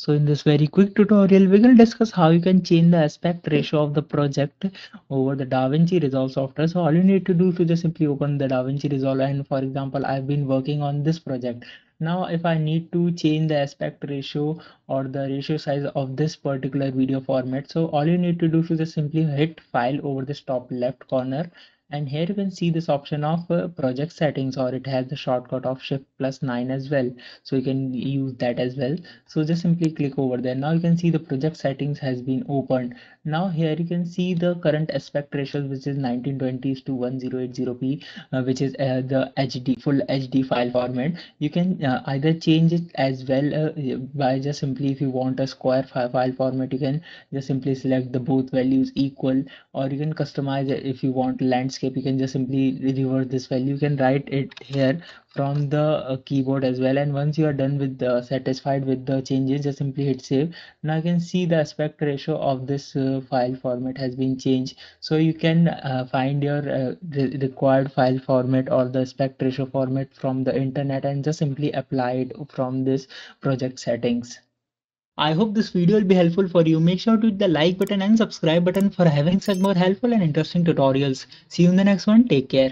So in this very quick tutorial, we will discuss how you can change the aspect ratio of the project over the Davinci Resolve software. So all you need to do to just simply open the Davinci Resolve, and for example, I've been working on this project. Now, if I need to change the aspect ratio or the ratio size of this particular video format, so all you need to do to just simply hit file over this top left corner, and here you can see this option of project settings, or it has the shortcut of Shift+9 as well. So you can use that as well. So just simply click over there. Now you can see the project settings has been opened. Now here you can see the current aspect ratio, which is 1920 to 1080p, which is the HD full HD file format. You can either change it as well by just simply, if you want a square file format, you can just simply select the both values equal, or you can customize it. If you want landscape, you can just simply revert this value. You can write it here from the keyboard as well, and once you are done with the satisfied with the changes, just simply hit save. Now you can see the aspect ratio of this file format has been changed. So you can find your required file format or the aspect ratio format from the internet and just simply apply it from this project settings. I hope this video will be helpful for you. Make sure to hit the like button and subscribe button for having such more helpful and interesting tutorials. See you in the next one. Take care.